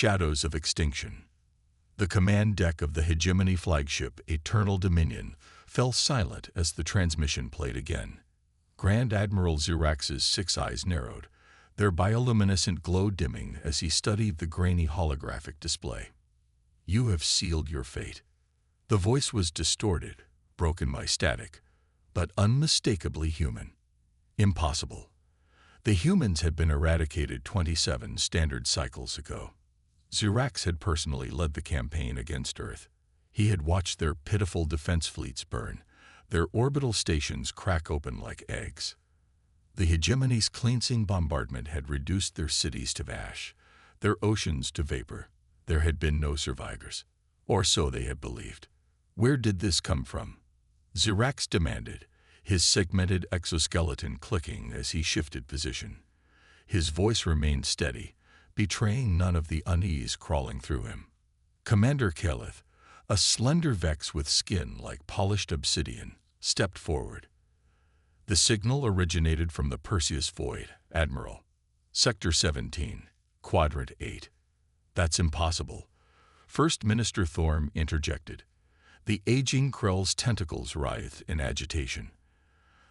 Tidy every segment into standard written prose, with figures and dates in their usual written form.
Shadows of extinction. The command deck of the hegemony flagship Eternal Dominion fell silent as the transmission played again. Grand Admiral Zirax's 6 eyes narrowed, their bioluminescent glow dimming as he studied the grainy holographic display. "You have sealed your fate." The voice was distorted, broken by static, but unmistakably human. Impossible. The humans had been eradicated 27 standard cycles ago. Zirax had personally led the campaign against Earth. He had watched their pitiful defense fleets burn, their orbital stations crack open like eggs. The hegemony's cleansing bombardment had reduced their cities to ash, their oceans to vapor. There had been no survivors. Or so they had believed. Where did this come from? Zirax demanded, his segmented exoskeleton clicking as he shifted position. His voice remained steady, betraying none of the unease crawling through him. Commander Calith, a slender Vex with skin like polished obsidian, stepped forward. "The signal originated from the Perseus Void, Admiral. Sector 17, Quadrant 8. "That's impossible," First Minister Thorm interjected. The aging Krell's tentacles writhed in agitation.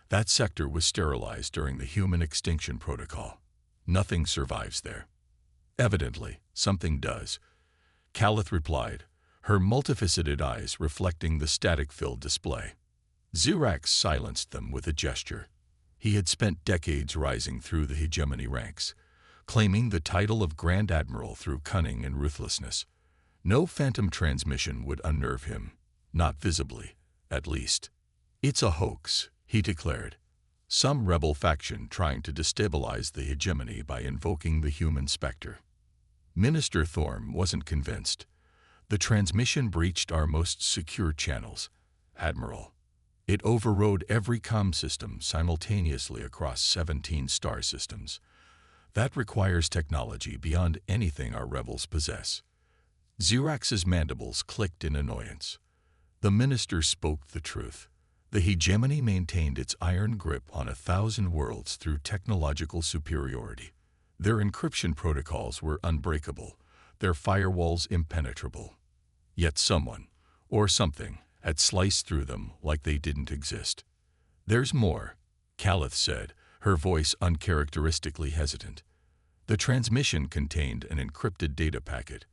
"That sector was sterilized during the human extinction protocol. Nothing survives there." "Evidently, something does," Calith replied, her multifaceted eyes reflecting the static-filled display. Zirax silenced them with a gesture. He had spent decades rising through the hegemony ranks, claiming the title of Grand Admiral through cunning and ruthlessness. No phantom transmission would unnerve him, not visibly, at least. "It's a hoax," he declared. "Some rebel faction trying to destabilize the hegemony by invoking the human specter." Minister Thorm wasn't convinced. "The transmission breached our most secure channels, Admiral. It overrode every comm system simultaneously across 17 star systems. That requires technology beyond anything our rebels possess." Zirax's mandibles clicked in annoyance. The minister spoke the truth. The hegemony maintained its iron grip on 1,000 worlds through technological superiority. Their encryption protocols were unbreakable, their firewalls impenetrable. Yet someone, or something, had sliced through them like they didn't exist. "There's more," Calith said, her voice uncharacteristically hesitant. "The transmission contained an encrypted data packet.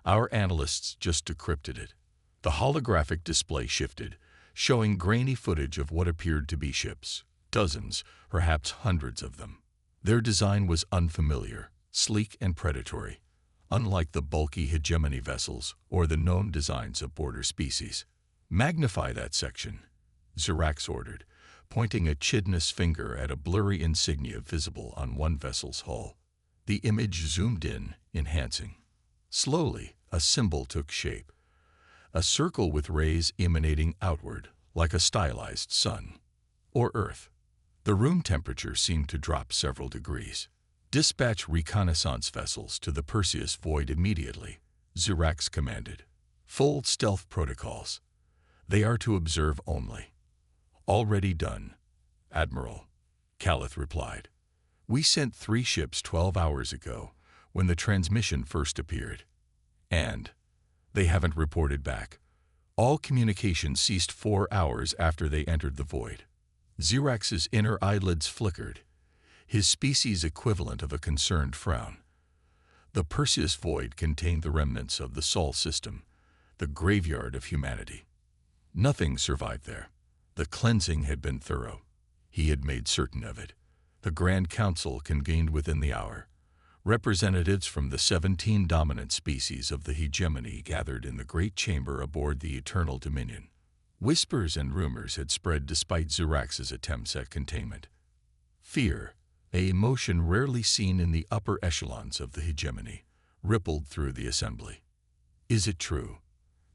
Our analysts just decrypted it." The holographic display shifted, showing grainy footage of what appeared to be ships, dozens, perhaps hundreds of them. Their design was unfamiliar, sleek and predatory, unlike the bulky hegemony vessels or the known designs of border species. "Magnify that section," Zirax ordered, pointing a chidnous finger at a blurry insignia visible on one vessel's hull. The image zoomed in, enhancing. Slowly, a symbol took shape. A circle with rays emanating outward, like a stylized sun. Or Earth. The room temperature seemed to drop several degrees. "Dispatch reconnaissance vessels to the Perseus Void immediately," Zirax commanded. "Full stealth protocols. They are to observe only." "Already done, Admiral," Calith replied. "We sent 3 ships 12 hours ago, when the transmission first appeared. And they haven't reported back. All communication ceased 4 hours after they entered the void." Zirax's inner eyelids flickered, his species equivalent of a concerned frown. The Perseus Void contained the remnants of the Sol system, the graveyard of humanity. Nothing survived there. The cleansing had been thorough. He had made certain of it. The Grand Council convened within the hour. Representatives from the 17 dominant species of the hegemony gathered in the great chamber aboard the Eternal Dominion. Whispers and rumors had spread despite Zirax's attempts at containment. Fear, an emotion rarely seen in the upper echelons of the hegemony, rippled through the assembly. "Is it true?"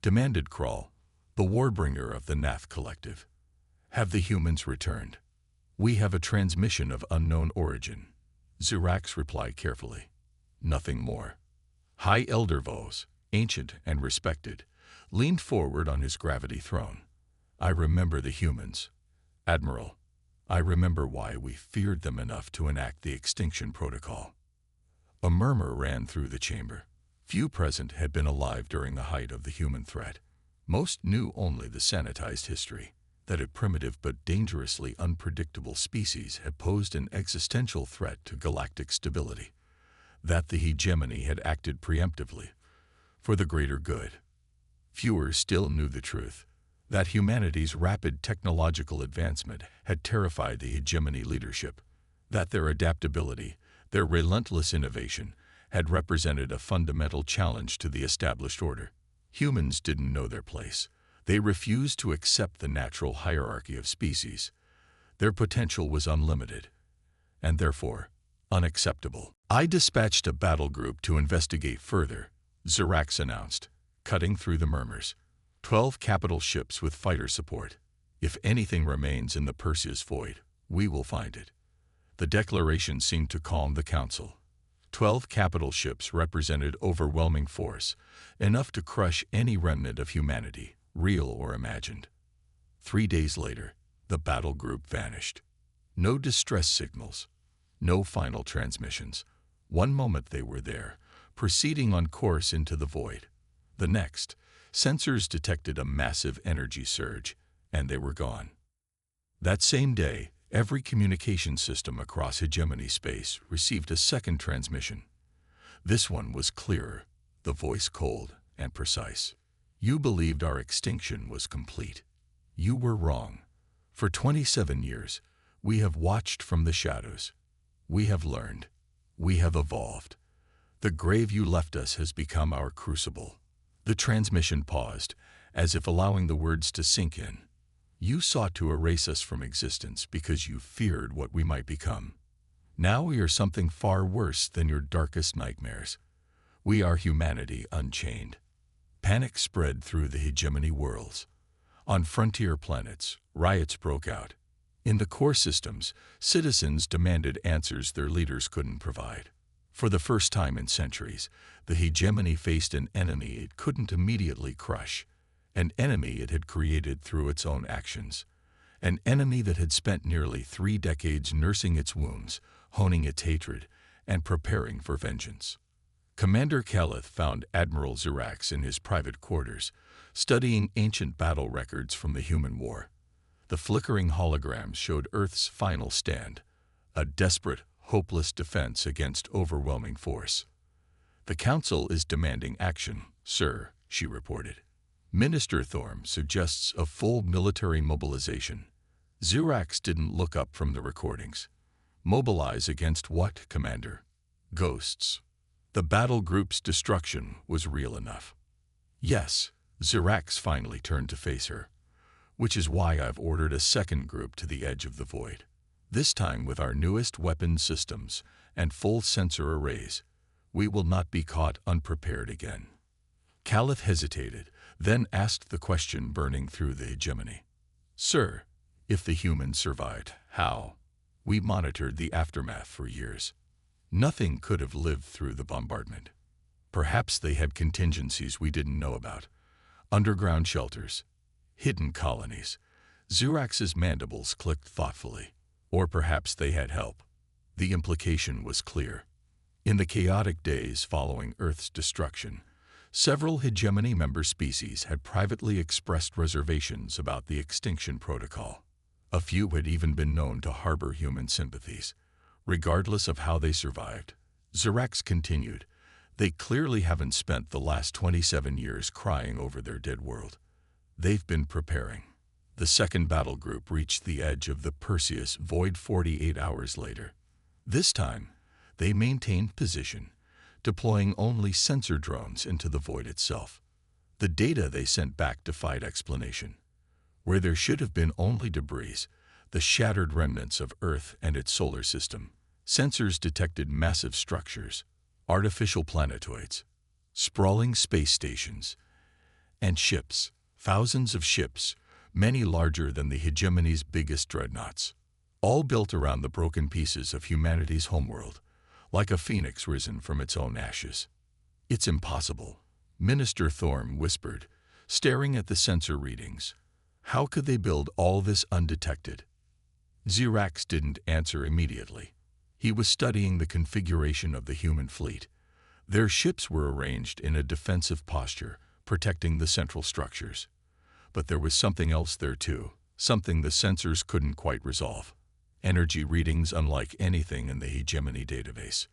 demanded Krall, the warbringer of the Nath Collective. "Have the humans returned?" "We have a transmission of unknown origin," Zirax replied carefully. "Nothing more." High Elder Vos, ancient and respected, leaned forward on his gravity throne. "I remember the humans, Admiral. I remember why we feared them enough to enact the extinction protocol." A murmur ran through the chamber. Few present had been alive during the height of the human threat. Most knew only the sanitized history, that a primitive but dangerously unpredictable species had posed an existential threat to galactic stability, that the hegemony had acted preemptively, for the greater good. Fewer still knew the truth, that humanity's rapid technological advancement had terrified the hegemony leadership, that their adaptability, their relentless innovation, had represented a fundamental challenge to the established order. Humans didn't know their place. They refused to accept the natural hierarchy of species. Their potential was unlimited, and therefore unacceptable. I dispatched a battle group to investigate further, Zirax announced, cutting through the murmurs. 12 capital ships with fighter support. If anything remains in the Perseus void, we will find it. The declaration seemed to calm the council. 12 capital ships represented overwhelming force, enough to crush any remnant of humanity, real or imagined. 3 days later, the battle group vanished. No distress signals, no final transmissions. One moment they were there, proceeding on course into the void. The next, sensors detected a massive energy surge, and they were gone. That same day, every communication system across hegemony space received a second transmission. This one was clearer, the voice cold and precise. You believed our extinction was complete. You were wrong. For 27 years, we have watched from the shadows. We have learned. We have evolved. The grave you left us has become our crucible. The transmission paused, as if allowing the words to sink in. You sought to erase us from existence because you feared what we might become. Now we are something far worse than your darkest nightmares. We are humanity unchained. Panic spread through the hegemony worlds. On frontier planets, riots broke out. In the core systems, citizens demanded answers their leaders couldn't provide. For the first time in centuries, the hegemony faced an enemy it couldn't immediately crush. An enemy it had created through its own actions. An enemy that had spent nearly 3 decades nursing its wounds, honing its hatred, and preparing for vengeance. Commander Calith found Admiral Zirax in his private quarters, studying ancient battle records from the human war. The flickering holograms showed Earth's final stand, a desperate, hopeless defense against overwhelming force. "The Council is demanding action, sir," she reported. Minister Thorm suggests a full military mobilization. Zirax didn't look up from the recordings. Mobilize against what, Commander? Ghosts. The battle group's destruction was real enough. Yes, Zirax finally turned to face her. Which is why I've ordered a second group to the edge of the void. This time with our newest weapon systems and full sensor arrays. We will not be caught unprepared again. Calith hesitated, then asked the question burning through the hegemony. "Sir, if the humans survived, how? We monitored the aftermath for years. Nothing could have lived through the bombardment. Perhaps they had contingencies we didn't know about. Underground shelters, hidden colonies." Zirax's mandibles clicked thoughtfully. Or perhaps they had help. The implication was clear. In the chaotic days following Earth's destruction, several hegemony member species had privately expressed reservations about the extinction protocol. A few had even been known to harbor human sympathies. Regardless of how they survived, Zirax continued, they clearly haven't spent the last 27 years crying over their dead world. They've been preparing. The second battle group reached the edge of the Perseus void 48 hours later. This time, they maintained position, deploying only sensor drones into the void itself. The data they sent back defied explanation. Where there should have been only debris, the shattered remnants of Earth and its solar system, sensors detected massive structures, artificial planetoids, sprawling space stations, and ships, thousands of ships, many larger than the hegemony's biggest dreadnoughts, all built around the broken pieces of humanity's homeworld, like a phoenix risen from its own ashes. "It's impossible," Minister Thorm whispered, staring at the sensor readings. "How could they build all this undetected?" Zirax didn't answer immediately. He was studying the configuration of the human fleet. Their ships were arranged in a defensive posture, protecting the central structures. But there was something else there too, something the sensors couldn't quite resolve. Energy readings unlike anything in the hegemony database.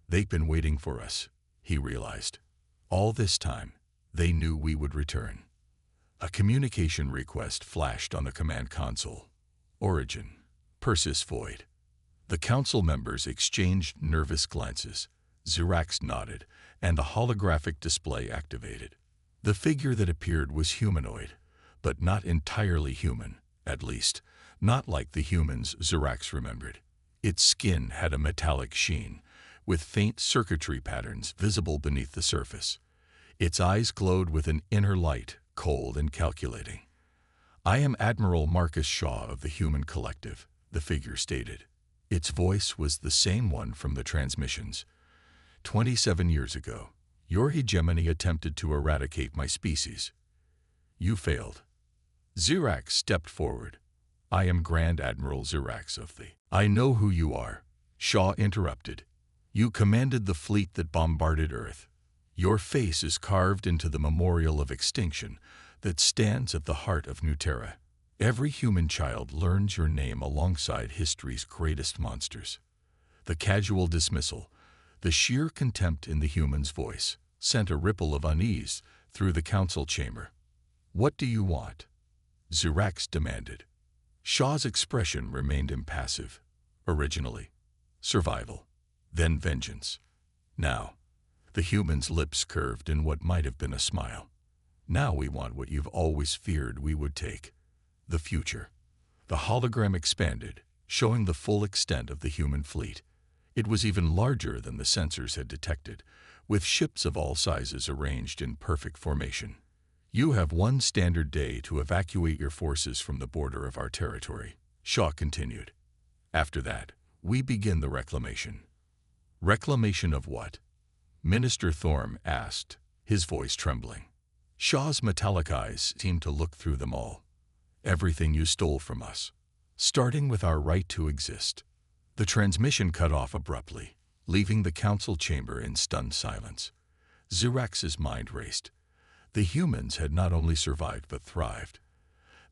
They'd been waiting for us, he realized. All this time, they knew we would return. A communication request flashed on the command console. Origin, Persis Void. The council members exchanged nervous glances. Zirax nodded, and the holographic display activated. The figure that appeared was humanoid, but not entirely human, at least, not like the humans Zirax remembered. Its skin had a metallic sheen, with faint circuitry patterns visible beneath the surface. Its eyes glowed with an inner light, cold and calculating. "I am Admiral Marcus Shaw of the Human Collective," the figure stated. Its voice was the same one from the transmissions. 27 years ago, your hegemony attempted to eradicate my species. You failed. Zirax stepped forward. "I am Grand Admiral Zirax of the—" "I know who you are," Shaw interrupted. "You commanded the fleet that bombarded Earth. Your face is carved into the memorial of extinction that stands at the heart of Nuterra. Every human child learns your name alongside history's greatest monsters." The casual dismissal, the sheer contempt in the human's voice, sent a ripple of unease through the council chamber. "What do you want?" Zirax demanded. Shaw's expression remained impassive. Originally, survival, then vengeance. Now, the human's lips curved in what might have been a smile. "Now we want what you've always feared we would take. The future." The hologram expanded, showing the full extent of the human fleet. It was even larger than the sensors had detected, with ships of all sizes arranged in perfect formation. "You have one standard day to evacuate your forces from the border of our territory," Shaw continued. "After that, we begin the reclamation." "Reclamation of what?" Minister Thorm asked, his voice trembling. Shaw's metallic eyes seemed to look through them all. "Everything you stole from us, starting with our right to exist." The transmission cut off abruptly, leaving the council chamber in stunned silence. Zirax's mind raced. The humans had not only survived but thrived.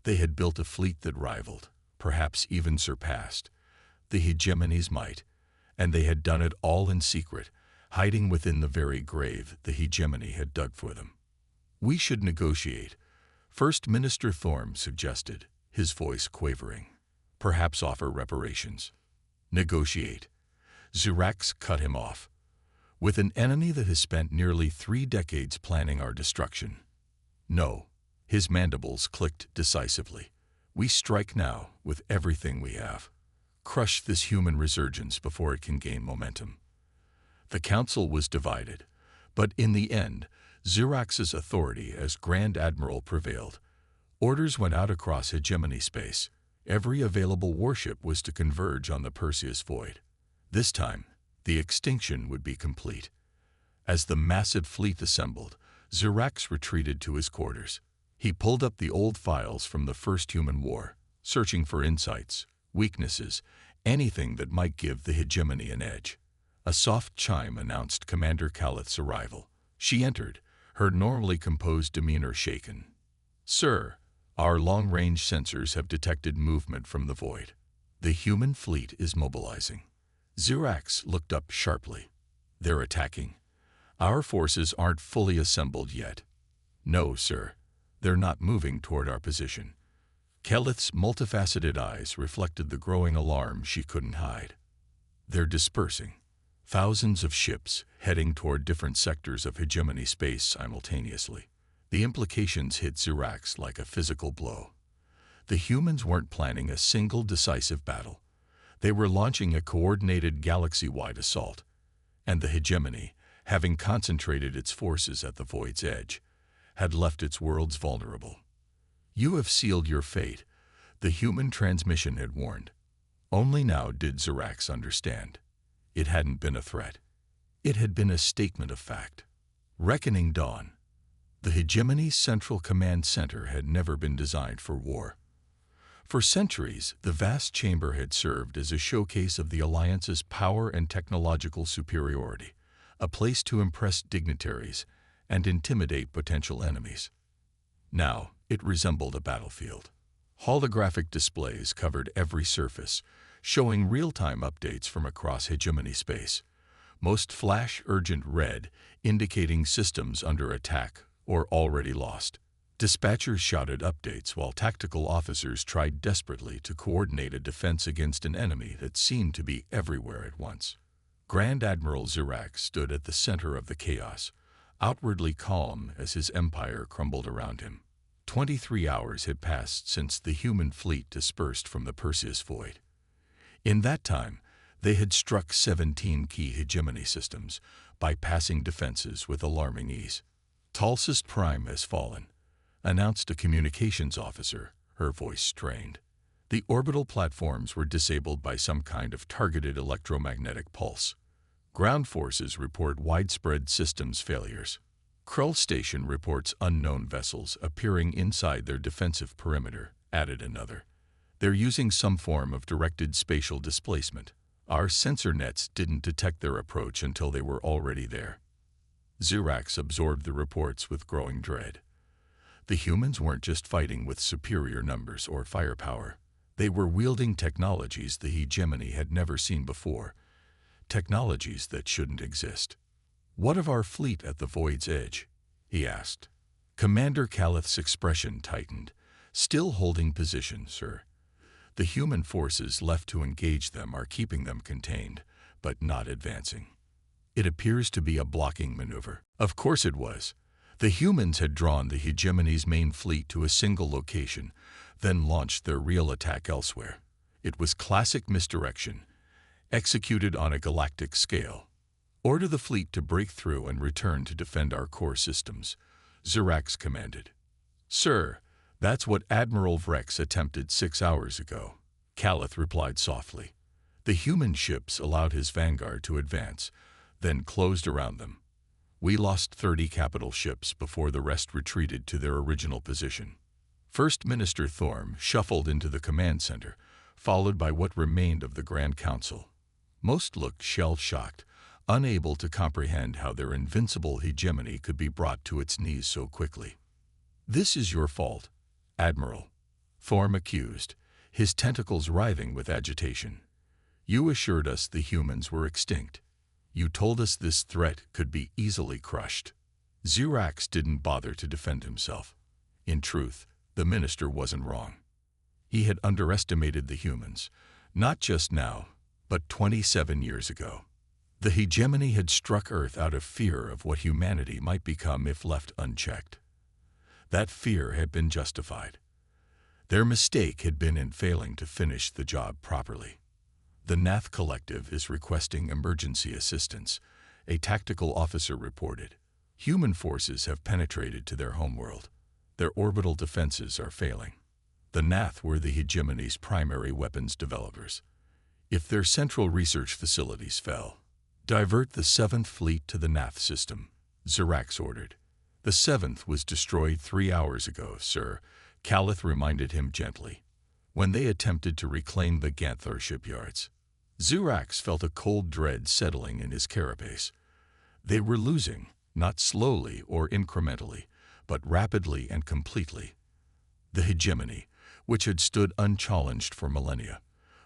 They had built a fleet that rivaled, perhaps even surpassed, the hegemony's might, and they had done it all in secret, hiding within the very grave the hegemony had dug for them. "We should negotiate," First Minister Thorm suggested, his voice quavering. "Perhaps offer reparations." "Negotiate." Zirax cut him off. "With an enemy that has spent nearly 3 decades planning our destruction." "No." His mandibles clicked decisively. "We strike now with everything we have. Crush this human resurgence before it can gain momentum." The council was divided, but in the end, Zirax's authority as Grand Admiral prevailed. Orders went out across hegemony space. Every available warship was to converge on the Perseus Void. This time, the extinction would be complete. As the massive fleet assembled, Zirax retreated to his quarters. He pulled up the old files from the First Human War, searching for insights, weaknesses, anything that might give the hegemony an edge. A soft chime announced Commander Calith's arrival. She entered, her normally composed demeanor shaken. "Sir, our long-range sensors have detected movement from the void. The human fleet is mobilizing." Zirax looked up sharply. "They're attacking. Our forces aren't fully assembled yet." "No, sir. They're not moving toward our position." Calith's multifaceted eyes reflected the growing alarm she couldn't hide. "They're dispersing. Thousands of ships heading toward different sectors of hegemony space simultaneously." The implications hit Zirax like a physical blow. The humans weren't planning a single decisive battle. They were launching a coordinated galaxy-wide assault, and the hegemony, having concentrated its forces at the void's edge, had left its worlds vulnerable. "You have sealed your fate," the human transmission had warned. Only now did Zirax understand. It hadn't been a threat. It had been a statement of fact. Reckoning dawn. The hegemony's central command center had never been designed for war. For centuries, the vast chamber had served as a showcase of the Alliance's power and technological superiority, a place to impress dignitaries and intimidate potential enemies. Now, it resembled a battlefield. Holographic displays covered every surface, showing real-time updates from across hegemony space. Most flash urgent red, indicating systems under attack or already lost. Dispatchers shouted updates while tactical officers tried desperately to coordinate a defense against an enemy that seemed to be everywhere at once. Grand Admiral Zirax stood at the center of the chaos, outwardly calm as his empire crumbled around him. 23 hours had passed since the human fleet dispersed from the Perseus Void. In that time, they had struck 17 key hegemony systems, bypassing defenses with alarming ease. Talsis Prime has fallen, announced a communications officer, her voice strained. The orbital platforms were disabled by some kind of targeted electromagnetic pulse. Ground forces report widespread systems failures. Krull Station reports unknown vessels appearing inside their defensive perimeter, added another. They're using some form of directed spatial displacement. Our sensor nets didn't detect their approach until they were already there. Zirax absorbed the reports with growing dread. The humans weren't just fighting with superior numbers or firepower. They were wielding technologies the hegemony had never seen before, technologies that shouldn't exist. "What of our fleet at the Void's edge?" he asked. Commander Calith's expression tightened. "Still holding position, sir. The human forces left to engage them are keeping them contained, but not advancing. It appears to be a blocking maneuver." Of course it was. The humans had drawn the hegemony's main fleet to a single location, then launched their real attack elsewhere. It was classic misdirection, executed on a galactic scale. "Order the fleet to break through and return to defend our core systems," Zirax commanded. "Sir, that's what Admiral Vrex attempted 6 hours ago," Calith replied softly. "The human ships allowed his vanguard to advance, then closed around them. We lost 30 capital ships before the rest retreated to their original position." First Minister Thorm shuffled into the command center, followed by what remained of the Grand Council. Most looked shell-shocked, unable to comprehend how their invincible hegemony could be brought to its knees so quickly. "This is your fault, Admiral," Thorm accused, his tentacles writhing with agitation. "You assured us the humans were extinct. You told us this threat could be easily crushed." Zirax didn't bother to defend himself. In truth, the minister wasn't wrong. He had underestimated the humans, not just now, but 27 years ago. The hegemony had struck Earth out of fear of what humanity might become if left unchecked. That fear had been justified. Their mistake had been in failing to finish the job properly. "The Nath Collective is requesting emergency assistance," a tactical officer reported. "Human forces have penetrated to their homeworld. Their orbital defenses are failing." The Nath were the hegemony's primary weapons developers. If their central research facilities fell, "Divert the 7th Fleet to the Nath system," Zirax ordered. "The 7th was destroyed 3 hours ago, sir," Calith reminded him gently, "when they attempted to reclaim the Ganthor shipyards." Zirax felt a cold dread settling in his carapace. They were losing, not slowly or incrementally, but rapidly and completely. The hegemony, which had stood unchallenged for millennia,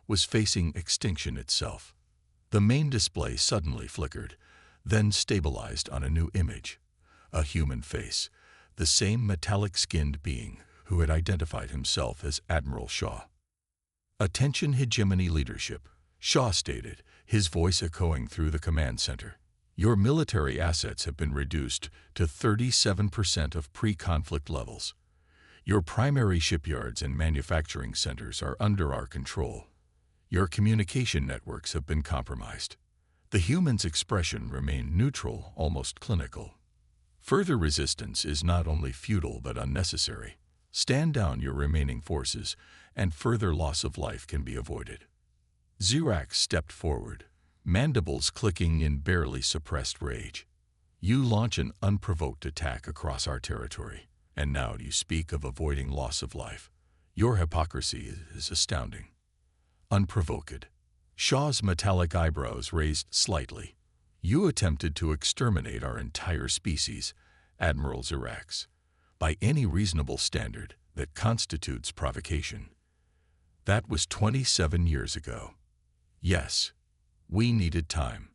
was facing extinction itself. The main display suddenly flickered, then stabilized on a new image. A human face, the same metallic-skinned being who had identified himself as Admiral Shaw. "Attention hegemony leadership," Shaw stated, his voice echoing through the command center. "Your military assets have been reduced to 37% of pre-conflict levels. Your primary shipyards and manufacturing centers are under our control. Your communication networks have been compromised." The human's expression remained neutral, almost clinical. "Further resistance is not only futile but unnecessary. Stand down your remaining forces, and further loss of life can be avoided." Zirax stepped forward, mandibles clicking in barely suppressed rage. "You launch an unprovoked attack across our territory, and now you speak of avoiding loss of life. Your hypocrisy is astounding." "Unprovoked." Shaw's metallic eyebrows raised slightly. You attempted to exterminate our entire species, Admiral Zirax. By any reasonable standard, that constitutes provocation. That was 27 years ago. Yes, we needed time.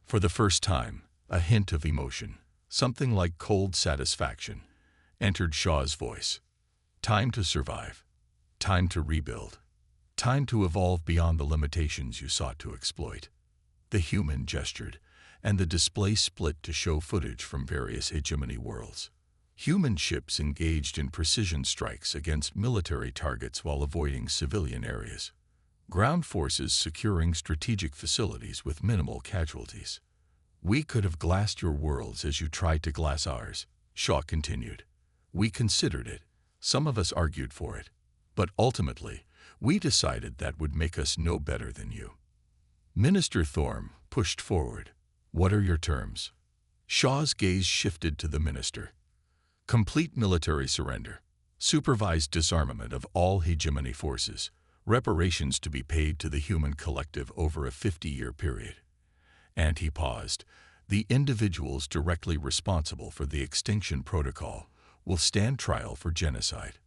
For the first time, a hint of emotion, something like cold satisfaction, entered Shaw's voice. Time to survive. Time to rebuild. Time to evolve beyond the limitations you sought to exploit. The human gestured, and the display split to show footage from various hegemony worlds. Human ships engaged in precision strikes against military targets while avoiding civilian areas. Ground forces securing strategic facilities with minimal casualties. We could have glassed your worlds as you tried to glass ours, Shaw continued. We considered it. Some of us argued for it. But ultimately, we decided that would make us no better than you. Minister Thorm pushed forward. What are your terms? Shaw's gaze shifted to the minister. Complete military surrender, supervised disarmament of all hegemony forces, reparations to be paid to the human collective over a 50-year period. And he paused. The individuals directly responsible for the extinction protocol will stand trial for genocide.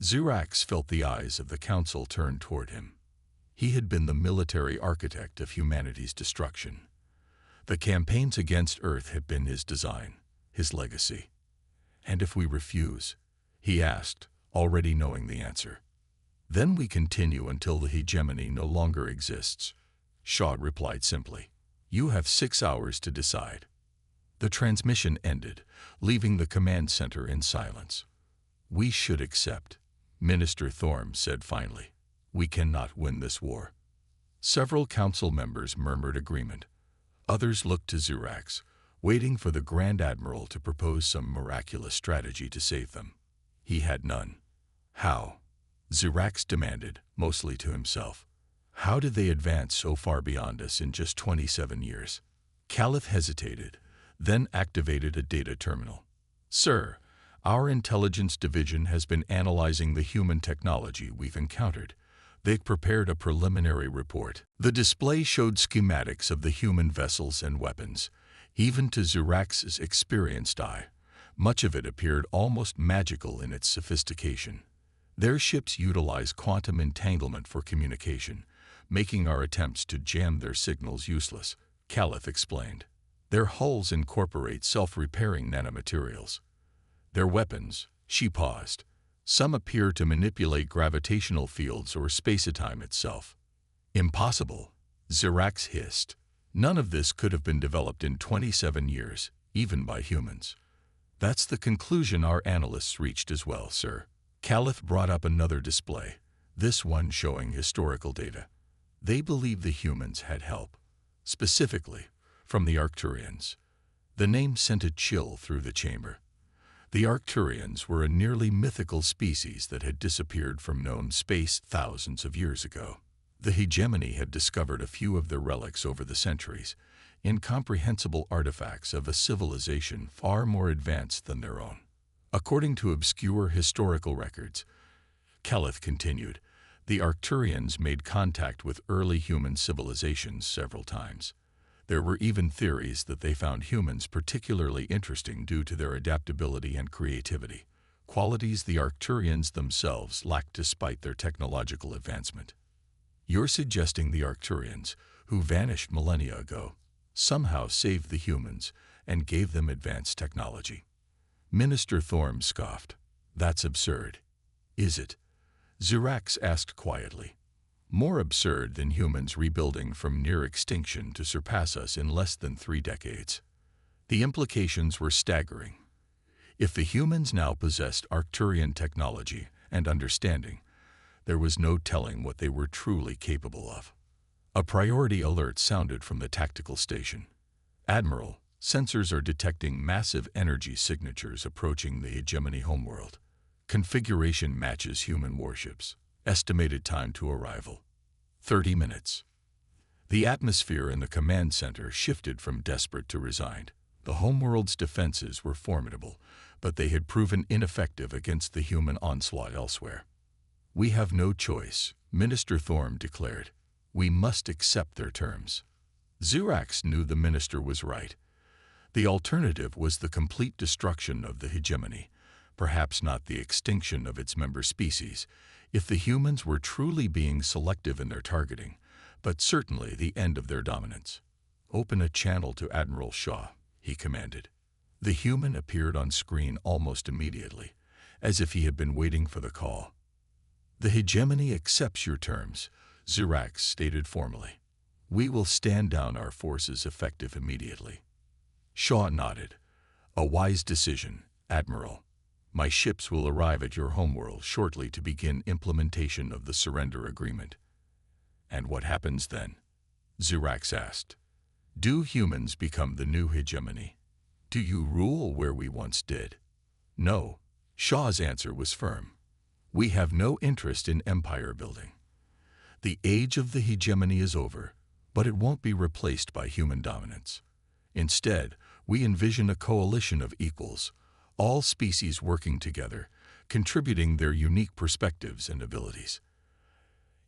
Zirax felt the eyes of the council turn toward him. He had been the military architect of humanity's destruction. The campaigns against Earth had been his design, his legacy. And if we refuse? He asked, already knowing the answer. Then we continue until the hegemony no longer exists. Shaw replied simply. You have 6 hours to decide. The transmission ended, leaving the command center in silence. We should accept, Minister Thorm said finally. We cannot win this war. Several council members murmured agreement. Others looked to Zirax, waiting for the Grand Admiral to propose some miraculous strategy to save them. He had none. How? Zirax demanded, mostly to himself. How did they advance so far beyond us in just 27 years? Caliph hesitated, then activated a data terminal. Sir, our intelligence division has been analyzing the human technology we've encountered. They've prepared a preliminary report. The display showed schematics of the human vessels and weapons. Even to Zirax's experienced eye, much of it appeared almost magical in its sophistication. Their ships utilize quantum entanglement for communication, making our attempts to jam their signals useless, Caliph explained. Their hulls incorporate self-repairing nanomaterials. Their weapons, she paused. Some appear to manipulate gravitational fields or space-time itself. Impossible, Zirax hissed. None of this could have been developed in 27 years, even by humans. That's the conclusion our analysts reached as well, sir. Caliph brought up another display, this one showing historical data. They believe the humans had help, specifically from the Arcturians. The name sent a chill through the chamber. The Arcturians were a nearly mythical species that had disappeared from known space thousands of years ago. The hegemony had discovered a few of their relics over the centuries, incomprehensible artifacts of a civilization far more advanced than their own. According to obscure historical records, Caliph continued, the Arcturians made contact with early human civilizations several times. There were even theories that they found humans particularly interesting due to their adaptability and creativity, qualities the Arcturians themselves lacked despite their technological advancement. You're suggesting the Arcturians, who vanished millennia ago, somehow saved the humans and gave them advanced technology. Minister Thorm scoffed. That's absurd. Is it? Zirax asked quietly. More absurd than humans rebuilding from near extinction to surpass us in less than 3 decades. The implications were staggering. If the humans now possessed Arcturian technology and understanding, there was no telling what they were truly capable of. A priority alert sounded from the tactical station. Admiral, sensors are detecting massive energy signatures approaching the hegemony homeworld. Configuration matches human warships. Estimated time to arrival, 30 minutes. The atmosphere in the command center shifted from desperate to resigned. The homeworld's defenses were formidable, but they had proven ineffective against the human onslaught elsewhere. We have no choice, Minister Thorm declared. We must accept their terms. Zirax knew the minister was right. The alternative was the complete destruction of the hegemony, perhaps not the extinction of its member species, if the humans were truly being selective in their targeting, but certainly the end of their dominance. "Open a channel to Admiral Shaw," he commanded. The human appeared on screen almost immediately, as if he had been waiting for the call. "The hegemony accepts your terms," Zirax stated formally. "We will stand down our forces effective immediately." Shaw nodded. "A wise decision, Admiral. My ships will arrive at your homeworld shortly to begin implementation of the surrender agreement." "And what happens then?" Zirax asked. "Do humans become the new hegemony? Do you rule where we once did?" "No." Shaw's answer was firm. "We have no interest in empire building. The age of the hegemony is over, but it won't be replaced by human dominance. Instead, we envision a coalition of equals, all species working together, contributing their unique perspectives and abilities."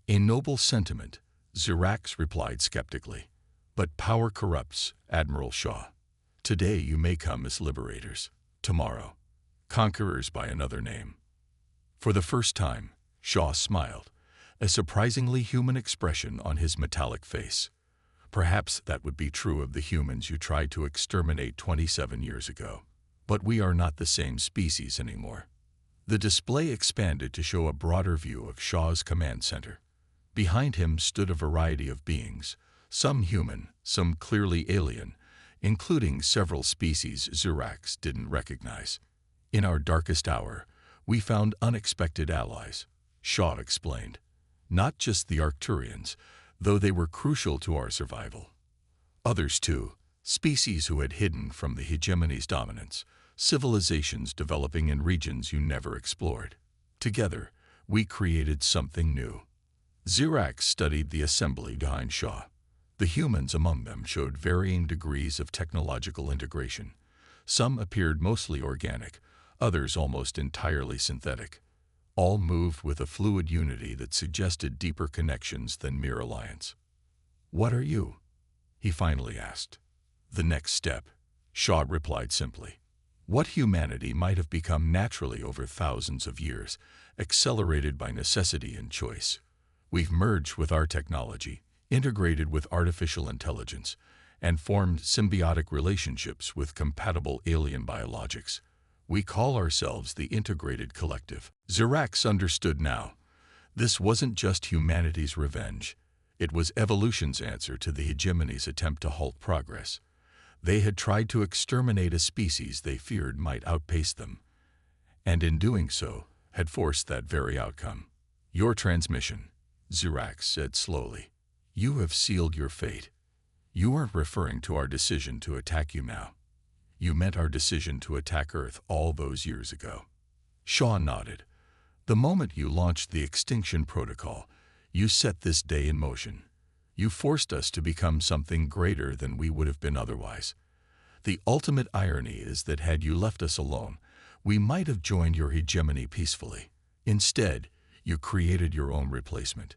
"A noble sentiment," Zirax replied skeptically. "But power corrupts, Admiral Shaw. Today you may come as liberators. Tomorrow, conquerors by another name." For the first time, Shaw smiled, a surprisingly human expression on his metallic face. "Perhaps that would be true of the humans you tried to exterminate 27 years ago. But we are not the same species anymore." The display expanded to show a broader view of Shaw's command center. Behind him stood a variety of beings, some human, some clearly alien, including several species Zirax didn't recognize. "In our darkest hour, we found unexpected allies," Shaw explained. "Not just the Arcturians, though they were crucial to our survival. Others too, species who had hidden from the hegemony's dominance, civilizations developing in regions you never explored. Together, we created something new." Zirax studied the assembly behind Shaw. The humans among them showed varying degrees of technological integration. Some appeared mostly organic, others almost entirely synthetic. All moved with a fluid unity that suggested deeper connections than mere alliance. "What are you?" he finally asked. "The next step," Shaw replied simply. "What humanity might have become naturally over thousands of years, accelerated by necessity and choice. We've merged with our technology, integrated with artificial intelligence, and formed symbiotic relationships with compatible alien biologics. We call ourselves the Integrated Collective." Zirax understood now. This wasn't just humanity's revenge. It was evolution's answer to the hegemony's attempt to halt progress. They had tried to exterminate a species they feared might outpace them, and in doing so, had forced that very outcome. "Your transmission," Zirax said slowly. "You have sealed your fate. You weren't referring to our decision to attack you now. You meant our decision to attack Earth all those years ago." Shaw nodded. "The moment you launched the extinction protocol, you set this day in motion. You forced us to become something greater than we would have been otherwise. The ultimate irony is that had you left us alone, we might have joined your hegemony peacefully. Instead, you created your own replacement.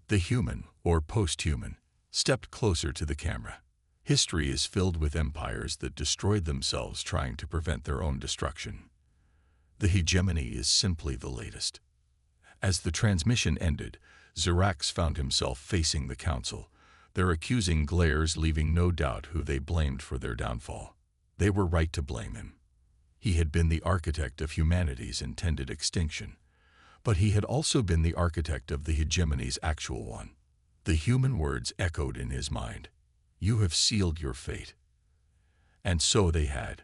The human, or post-human, stepped closer to the camera. History is filled with empires that destroyed themselves trying to prevent their own destruction. The hegemony is simply the latest." As the transmission ended, Zirax found himself facing the council, their accusing glares leaving no doubt who they blamed for their downfall. They were right to blame him. He had been the architect of humanity's intended extinction, but he had also been the architect of the hegemony's actual one. The human words echoed in his mind. "You have sealed your fate." And so they had.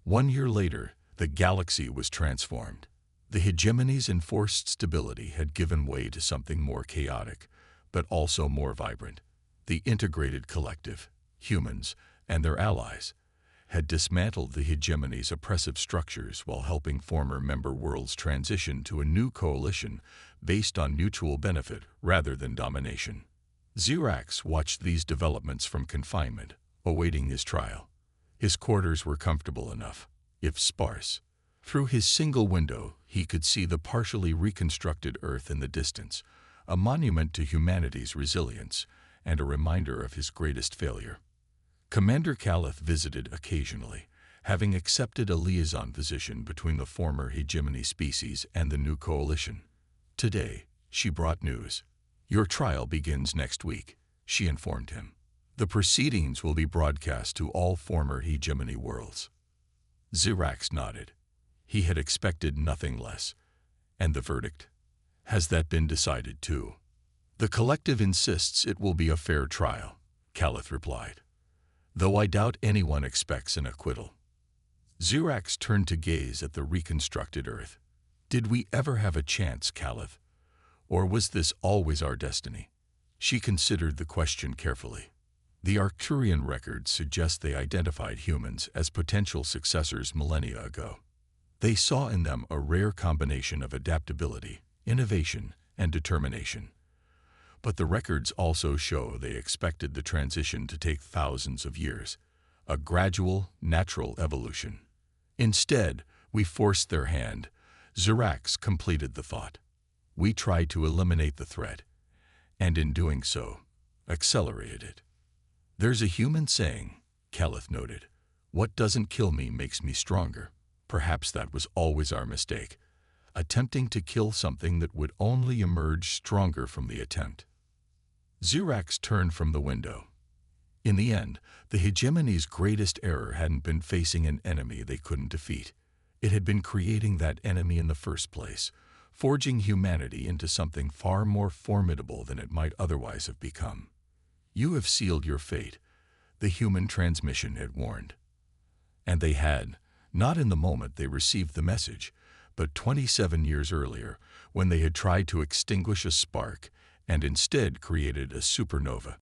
1 year later, the galaxy was transformed. The hegemony's enforced stability had given way to something more chaotic, but also more vibrant. The Integrated Collective, humans, and their allies, had dismantled the hegemony's oppressive structures while helping former member worlds transition to a new coalition based on mutual benefit rather than domination. Zirax watched these developments from confinement, awaiting his trial. His quarters were comfortable enough, if sparse. Through his single window, he could see the partially reconstructed Earth in the distance, a monument to humanity's resilience, and a reminder of his greatest failure. Commander Calith visited occasionally, having accepted a liaison position between the former hegemony species and the new coalition. Today, she brought news. "Your trial begins next week," she informed him. "The proceedings will be broadcast to all former hegemony worlds." Zirax nodded. He had expected nothing less. "And the verdict? Has that been decided too?" "The collective insists it will be a fair trial," Calith replied, "though I doubt anyone expects an acquittal." Zirax turned to gaze at the reconstructed Earth. "Did we ever have a chance, Calith? Or was this always our destiny?" She considered the question carefully. The Arcturian records suggest they identified humans as potential successors millennia ago. They saw in them a rare combination of adaptability, innovation, and determination. But the records also show they expected the transition to take thousands of years, a gradual, natural evolution. "Instead, we forced their hand," Zirax completed the thought. "We tried to eliminate the threat, and in doing so, accelerated it." "There's a human saying," Calith noted, "what doesn't kill me makes me stronger." Perhaps that was always our mistake, attempting to kill something that would only emerge stronger from the attempt. Zirax turned from the window. In the end, the hegemony's greatest error hadn't been facing an enemy they couldn't defeat. It had been creating that enemy in the first place, forging humanity into something far more formidable than it might otherwise have become. "You have sealed your fate," the human transmission had warned. And they had, not in the moment they received the message, but 27 years earlier, when they had tried to extinguish a spark and instead created a supernova.